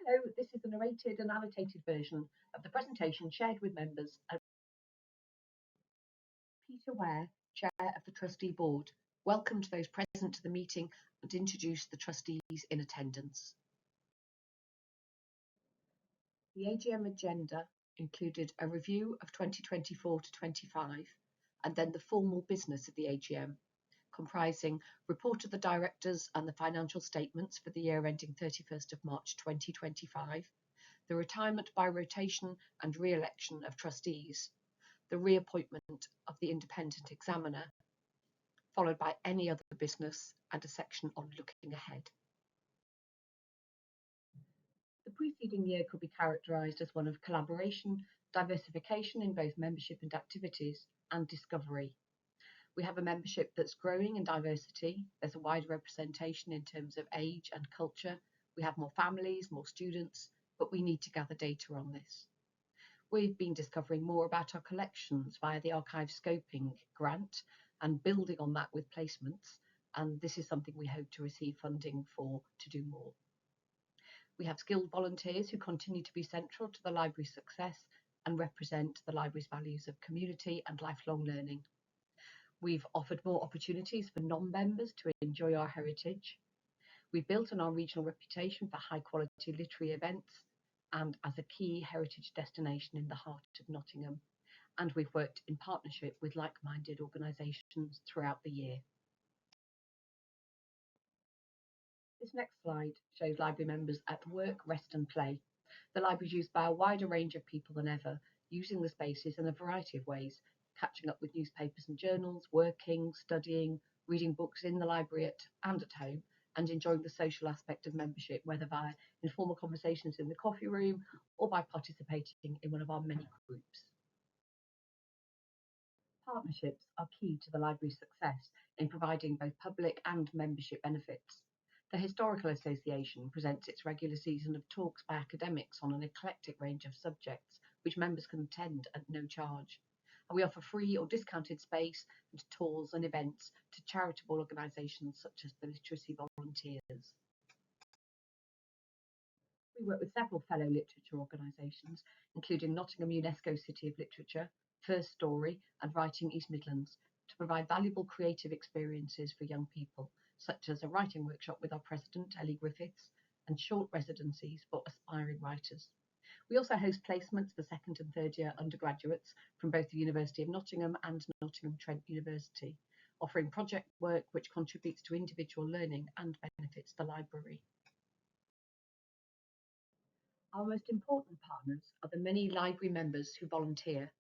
Hello, this is the narrated and annotated version of the presentation shared with members. Peter Ware, Chair of the Trustee Board, welcome to those present to the meeting and introduce the trustees in attendance. The AGM agenda included a review of 2024 to 25 and then the formal business of the AGM, comprising report of the directors and the financial statements for the year ending 31st of March 2025, the retirement by rotation and re-election of trustees, the reappointment of the independent examiner, followed by any other business and a section on looking ahead. The preceding year could be characterised as one of collaboration, diversification in both membership and activities, and discovery. We have a membership that's growing in diversity. There's a wider representation in terms of age and culture. We have more families, more students, but we need to gather data on this. We've been discovering more about our collections via the archive scoping grant and building on that with placements, and this is something we hope to receive funding for to do more. We have skilled volunteers who continue to be central to the library's success and represent the library's values of community and lifelong learning. We've offered more opportunities for non-members to enjoy our heritage. We've built on our regional reputation for high-quality literary events and as a key heritage destination in the heart of Nottingham. And we've worked in partnership with like-minded organisations throughout the year. This next slide shows library members at work, rest and play. The library is used by a wider range of people than ever, using the spaces in a variety of ways, catching up with newspapers and journals, working, studying, reading books in the library and at home, and enjoying the social aspect of membership, whether via informal conversations in the coffee room or by participating in one of our many groups. Partnerships are key to the library's success in providing both public and membership benefits. The Historical Association presents its regular season of talks by academics on an eclectic range of subjects, which members can attend at no charge. And we offer free or discounted space and tours and events to charitable organisations such as the Literacy Volunteers. We work with several fellow literature organisations, including Nottingham UNESCO City of Literature, First Story and Writing East Midlands, to provide valuable creative experiences for young people, such as a writing workshop with our president, Ellie Griffiths, and short residencies for aspiring writers. We also host placements for second and third year undergraduates from both the University of Nottingham and Nottingham Trent University, offering project work which contributes to individual learning and benefits the library. Our most important partners are the many library members who volunteer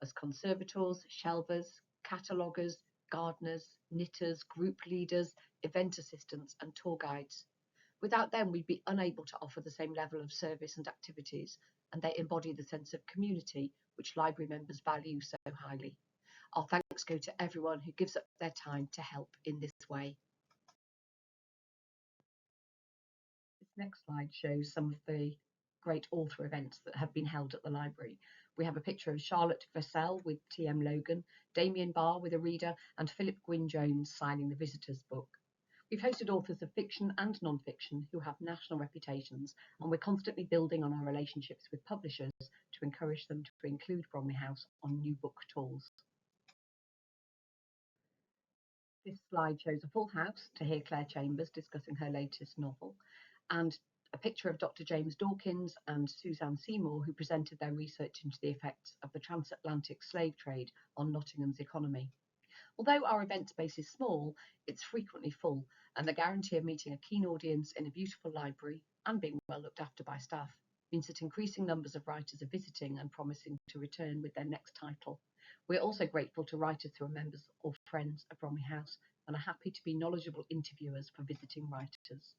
as conservators, shelvers, cataloguers, gardeners, knitters, group leaders, event assistants and tour guides. Without them, we'd be unable to offer the same level of service and activities, and they embody the sense of community which library members value so highly. Our thanks go to everyone who gives up their time to help in this way. This next slide shows some of the great author events that have been held at the library. We have a picture of Charlotte Vassell with T.M. Logan, Damien Barr with a reader, and Philip Gwyn-Jones signing the visitors book. We've hosted authors of fiction and non-fiction who have national reputations, and we're constantly building on our relationships with publishers to encourage them to include Bromley House on new book tours. This slide shows a full house to hear Claire Chambers discussing her latest novel, and a picture of Dr. James Dawkins and Suzanne Seymour, who presented their research into the effects of the transatlantic slave trade on Nottingham's economy. Although our event space is small, it's frequently full, and the guarantee of meeting a keen audience in a beautiful library and being well looked after by staff means that increasing numbers of writers are visiting and promising to return with their next title. We're also grateful to writers who are members or friends of Bromley House and are happy to be knowledgeable interviewers for visiting writers.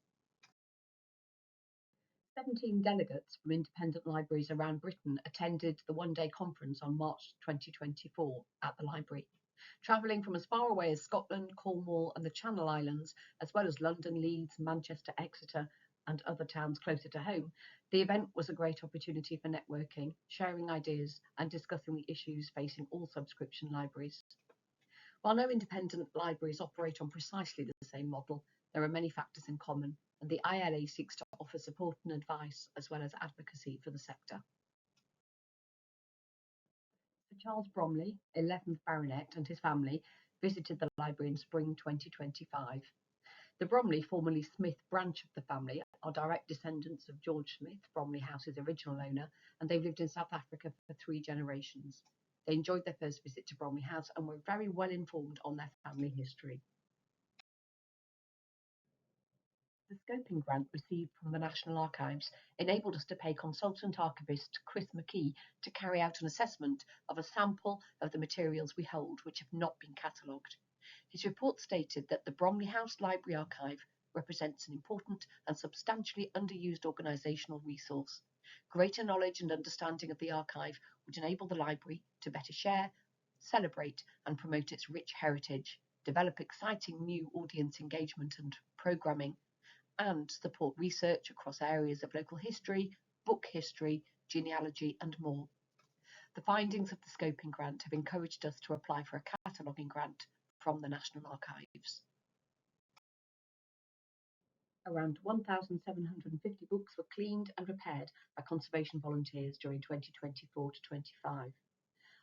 17 delegates from independent libraries around Britain attended the one-day conference on March 2024 at the library. Travelling from as far away as Scotland, Cornwall and the Channel Islands, as well as London, Leeds, Manchester, Exeter and other towns closer to home, the event was a great opportunity for networking, sharing ideas and discussing the issues facing all subscription libraries. While no independent libraries operate on precisely the same model, There are many factors in common, and the ILA seeks to offer support and advice as well as advocacy for the sector. Sir Charles Bromley, 11th Baronet, and his family visited the library in spring 2025. The Bromley, formerly Smith branch of the family, are direct descendants of George Smith, Bromley House's original owner, and they've lived in South Africa for 3 generations. They enjoyed their first visit to Bromley House and were very well informed on their family history. The scoping grant received from the National Archives enabled us to pay consultant archivist Chris McKee to carry out an assessment of a sample of the materials we hold which have not been catalogued. His report stated that the Bromley House Library Archive represents an important and substantially underused organisational resource. Greater knowledge and understanding of the archive would enable the library to better share, celebrate and promote its rich heritage, develop exciting new audience engagement and programming, and support research across areas of local history, book history, genealogy and more. The findings of the scoping grant have encouraged us to apply for a cataloguing grant from the National Archives. Around 1,750 books were cleaned and repaired by conservation volunteers during 2024 to 25.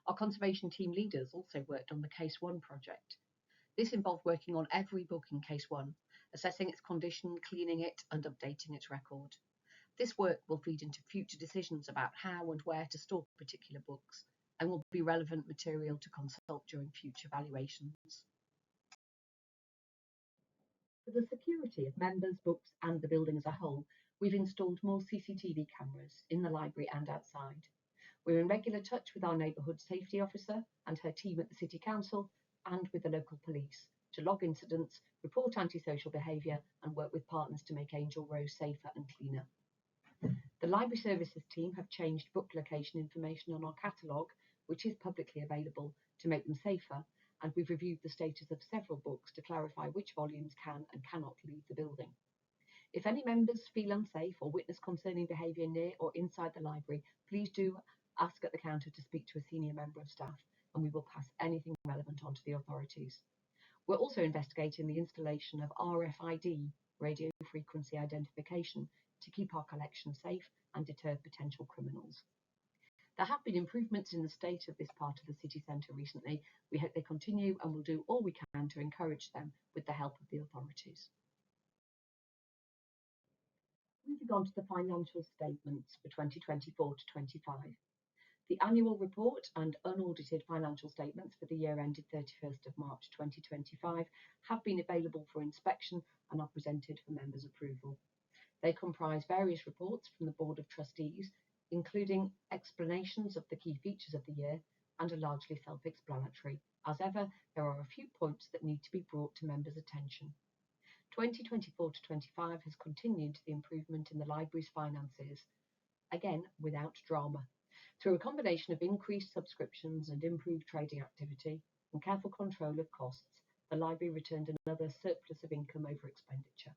Our conservation team leaders also worked on the Case 1 project. This involved working on every book in Case 1, assessing its condition, cleaning it and updating its record. This work will feed into future decisions about how and where to store particular books and will be relevant material to consult during future valuations. For the security of members, books and the building as a whole, we've installed more CCTV cameras in the library and outside. We're in regular touch with our neighbourhood safety officer and her team at the City Council and with the local police to log incidents, report antisocial behaviour and work with partners to make Angel Row safer and cleaner. The Library Services team have changed book location information on our catalogue, which is publicly available, to make them safer, and we've reviewed the status of several books to clarify which volumes can and cannot leave the building. If any members feel unsafe or witness concerning behaviour near or inside the library, please do ask at the counter to speak to a senior member of staff, and we will pass anything relevant on to the authorities. We're also investigating the installation of RFID, radio frequency identification, to keep our collection safe and deter potential criminals. There have been improvements in the state of this part of the city centre recently. We hope they continue and will do all we can to encourage them with the help of the authorities. Moving on to the financial statements for 2024 to 25. The annual report and unaudited financial statements for the year ended 31st of March 2025 have been available for inspection and are presented for members' approval. They comprise various reports from the Board of Trustees, including explanations of the key features of the year, and are largely self-explanatory. As ever, there are a few points that need to be brought to members' attention. 2024 to 25 has continued the improvement in the library's finances, again without drama. Through a combination of increased subscriptions and improved trading activity and careful control of costs, the library returned another surplus of income over expenditure.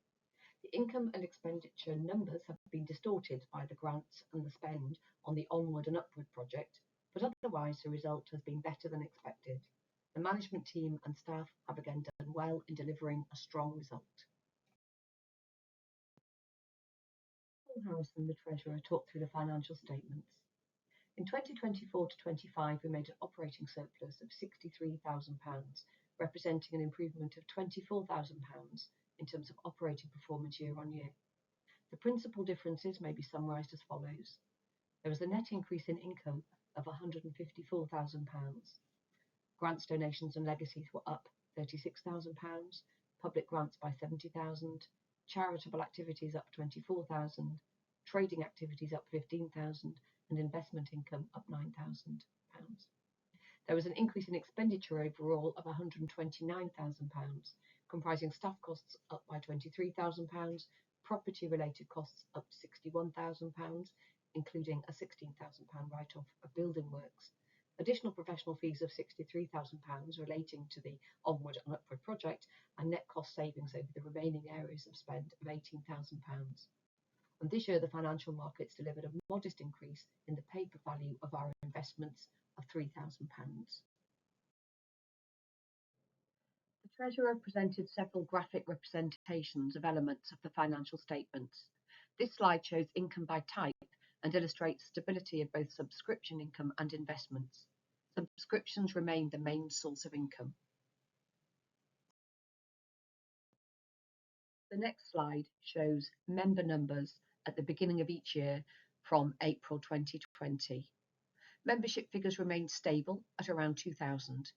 The income and expenditure numbers have been distorted by the grants and the spend on the Onward and Upward project, but otherwise the result has been better than expected. The management team and staff have again done well in delivering a strong result. Paul Harrison, the Treasurer, talked through the financial statements. In 2024 to 25, we made an operating surplus of £63,000, representing an improvement of £24,000 in terms of operating performance year on year. The principal differences may be summarised as follows. There was a net increase in income of £154,000. Grants, donations and legacies were up £36,000, public grants by £70,000, charitable activities up £24,000, trading activities up £15,000, and investment income up £9,000. There was an increase in expenditure overall of £129,000, comprising staff costs up by £23,000, property-related costs up £61,000, including a £16,000 write-off of building works, additional professional fees of £63,000 relating to the Onward and Upward project, and net cost savings over the remaining areas of spend of £18,000. And this year, the financial markets delivered a modest increase in the paper value of our investments of £3,000. The Treasurer presented several graphic representations of elements of the financial statements. This slide shows income by type and illustrates stability of both subscription income and investments. Subscriptions remain the main source of income. The next slide shows member numbers at the beginning of each year from April 2020. Membership figures remain stable at around 2,000.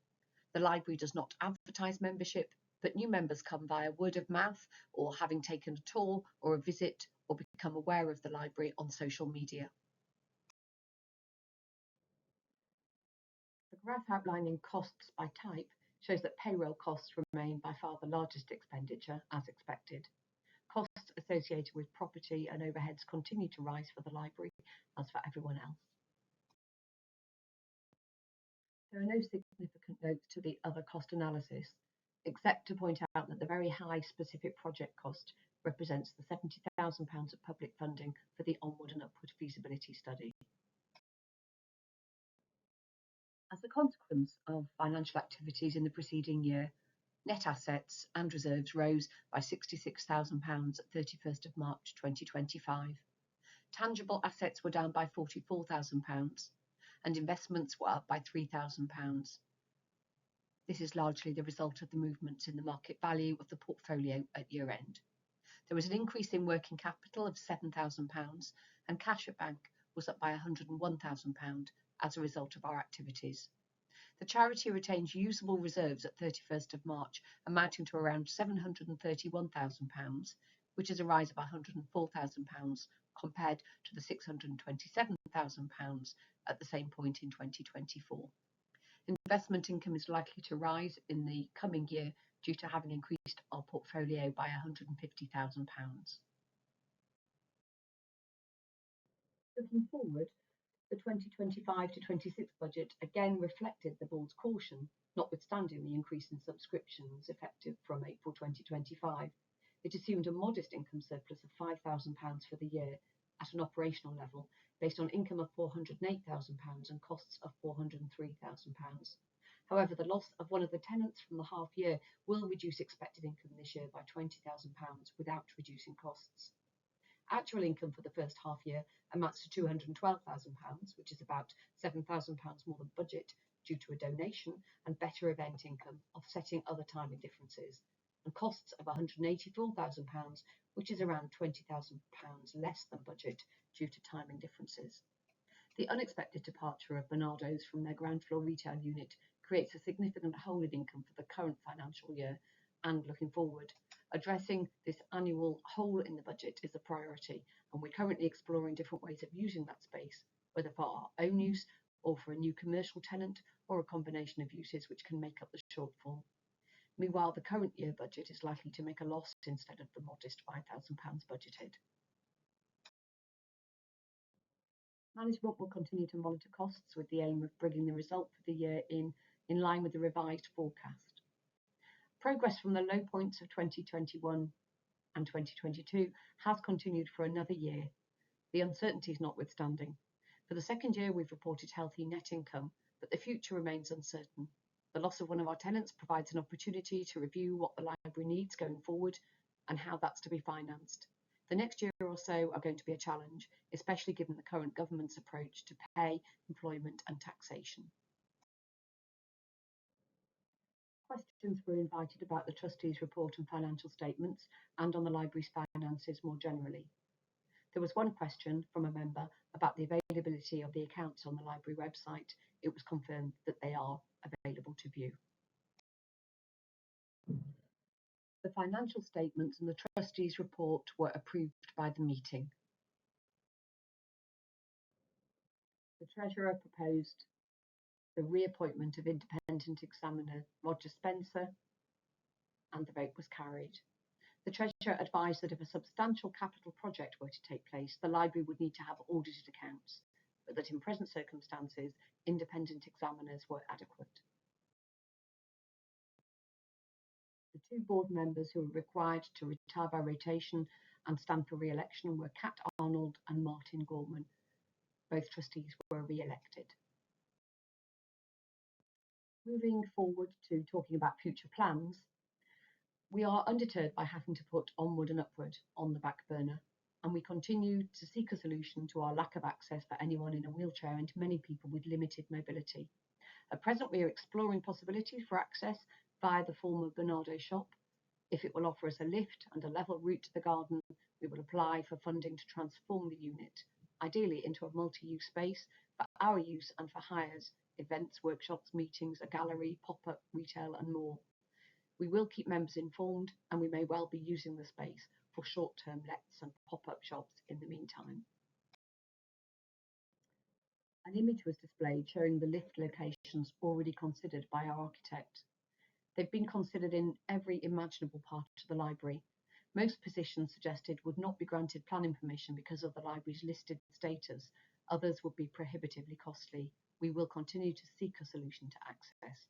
The library does not advertise membership, but new members come via word of mouth or having taken a tour or a visit or become aware of the library on social media. The graph outlining costs by type shows that payroll costs remain by far the largest expenditure, as expected. Costs associated with property and overheads continue to rise for the library, as for everyone else. There are no significant notes to the other cost analysis, except to point out that the very high specific project cost represents the £70,000 of public funding for the onward and upward feasibility study. As a consequence of financial activities in the preceding year, net assets and reserves rose by £66,000 at 31st of March 2025. Tangible assets were down by £44,000 and investments were up by £3,000. This is largely the result of the movements in the market value of the portfolio at year end. There was an increase in working capital of £7,000 and cash at bank was up by £101,000 as a result of our activities. The charity retains usable reserves at 31st of March amounting to around £731,000, which is a rise of £104,000 compared to the £627,000 at the same point in 2024. Investment income is likely to rise in the coming year due to having increased our portfolio by £150,000. Looking forward, the 2025 to 26 budget again reflected the board's caution, notwithstanding the increase in subscriptions effective from April 2025. It assumed a modest income surplus of £5,000 for the year at an operational level, based on income of £408,000 and costs of £403,000. However, the loss of one of the tenants from the half year will reduce expected income this year by £20,000 without reducing costs. Actual income for the first half year amounts to £212,000, which is about £7,000 more than budget due to a donation and better event income offsetting other timing differences, and costs of £184,000, which is around £20,000 less than budget due to timing differences. The unexpected departure of Bernardo's from their ground floor retail unit creates a significant hole in income for the current financial year, and looking forward, addressing this annual hole in the budget is a priority, and we're currently exploring different ways of using that space, whether for our own use or for a new commercial tenant or a combination of uses which can make up the shortfall. Meanwhile, the current year budget is likely to make a loss instead of the modest £5,000 budgeted. Management will continue to monitor costs with the aim of bringing the result for the year in line with the revised forecast. Progress from the low points of 2021 and 2022 has continued for another year, the uncertainties notwithstanding. For the second year, we've reported healthy net income, but the future remains uncertain. The loss of one of our tenants provides an opportunity to review what the library needs going forward and how that's to be financed. The next year or so are going to be a challenge, especially given the current government's approach to pay, employment and taxation. Questions were invited about the trustees' report and financial statements and on the library's finances more generally. There was one question from a member about the availability of the accounts on the library website. It was confirmed that they are available to view. The financial statements and the trustees' report were approved by the meeting. The Treasurer proposed the reappointment of independent examiner Roger Spencer, and the vote was carried. The Treasurer advised that if a substantial capital project were to take place, the library would need to have audited accounts, but that in present circumstances, independent examiners were adequate. The two board members who were required to retire by rotation and stand for re-election were Kat Arnold and Martin Gorman. Both trustees were re-elected. Moving forward to talking about future plans, We are undeterred by having to put onward and upward on the back burner, and we continue to seek a solution to our lack of access for anyone in a wheelchair and to many people with limited mobility. At present, we are exploring possibilities for access via the former Bernardo shop. If it will offer us a lift and a level route to the garden, we will apply for funding to transform the unit, ideally into a multi-use space for our use and for hires, events, workshops, meetings, a gallery, pop-up, retail and more. We will keep members informed, and we may well be using the space for short-term lets and pop-up shops in the meantime. An image was displayed showing the lift locations already considered by our architect. They've been considered in every imaginable part of the library. Most positions suggested would not be granted planning permission because of the library's listed status. Others would be prohibitively costly. We will continue to seek a solution to access.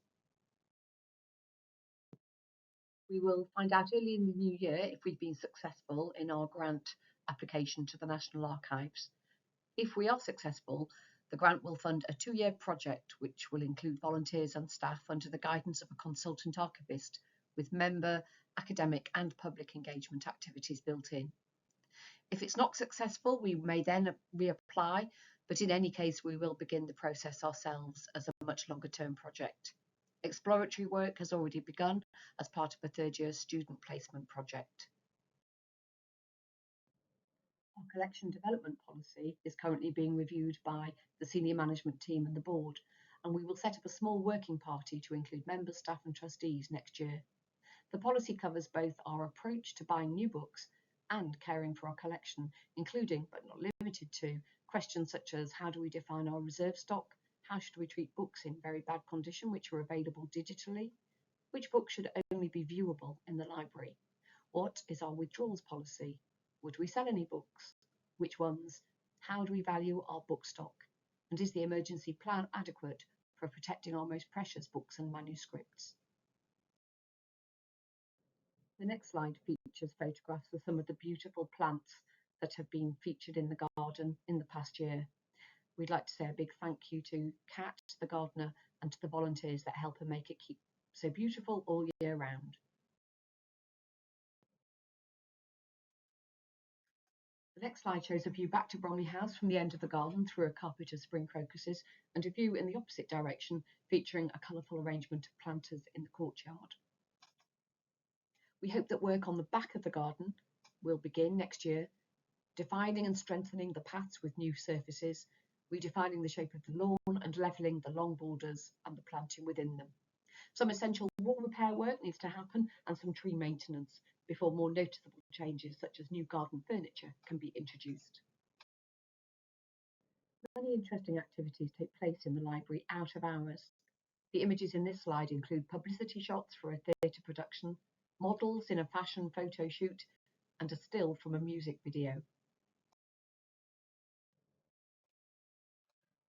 We will find out early in the new year if we've been successful in our grant application to the National Archives. If we are successful, the grant will fund a 2-year project which will include volunteers and staff under the guidance of a consultant archivist with member, academic and public engagement activities built in. If it's not successful, we may then reapply, but in any case we will begin the process ourselves as a much longer term project. Exploratory work has already begun as part of a 3rd-year student placement project. Our collection development policy is currently being reviewed by the senior management team and the board, and we will set up a small working party to include members, staff and trustees next year. The policy covers both our approach to buying new books and caring for our collection, including, but not limited to, questions such as how do we define our reserve stock, how should we treat books in very bad condition which are available digitally, which books should only be viewable in the library, what is our withdrawals policy, would we sell any books, which ones, how do we value our book stock, and is the emergency plan adequate for protecting our most precious books and manuscripts. The next slide features photographs of some of the beautiful plants that have been featured in the garden in the past year. We'd like to say a big thank you to Kat, the gardener, and to the volunteers that help her make it keep so beautiful all year round. The next slide shows a view back to Bromley House from the end of the garden through a carpet of spring crocuses and a view in the opposite direction featuring a colourful arrangement of planters in the courtyard. We hope that work on the back of the garden will begin next year, defining and strengthening the paths with new surfaces, redefining the shape of the lawn and levelling the long borders and the planting within them. Some essential wall repair work needs to happen and some tree maintenance before more noticeable changes such as new garden furniture can be introduced. Many interesting activities take place in the library out of hours. The images in this slide include publicity shots for a theatre production, models in a fashion photo shoot, and a still from a music video.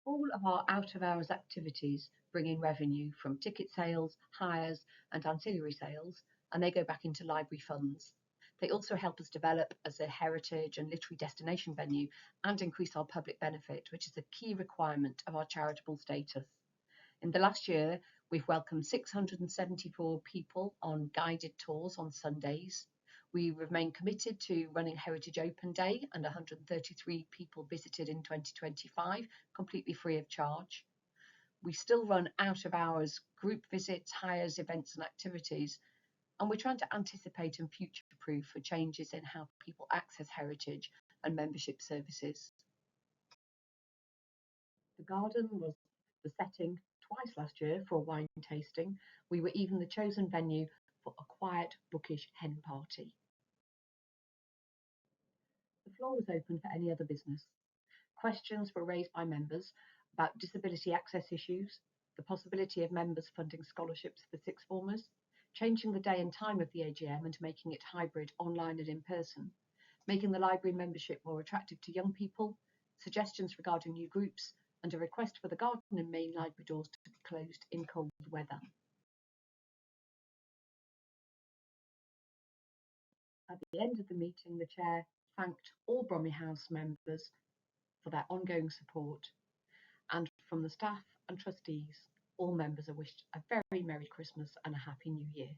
All of our out-of-hours activities bring in revenue from ticket sales, hires and ancillary sales, and they go back into library funds. They also help us develop as a heritage and literary destination venue and increase our public benefit, which is a key requirement of our charitable status. In the last year, we've welcomed 674 people on guided tours on Sundays. We remain committed to running Heritage Open Day, and 133 people visited in 2025, completely free of charge. We still run out of hours group visits, hires, events and activities, and we're trying to anticipate and future-proof for changes in how people access heritage and membership services. The garden was the setting twice last year for a wine tasting. We were even the chosen venue for a quiet, bookish hen party. The floor was open for any other business. Questions were raised by members about disability access issues, the possibility of members funding scholarships for sixth formers, changing the day and time of the AGM and making it hybrid, online and in person, making the library membership more attractive to young people, suggestions regarding new groups, and a request for the garden and main library doors to be closed in cold weather. At the end of the meeting, the chair thanked all Bromley House members for their ongoing support, and from the staff and trustees, all members are wished a very Merry Christmas and a Happy New Year.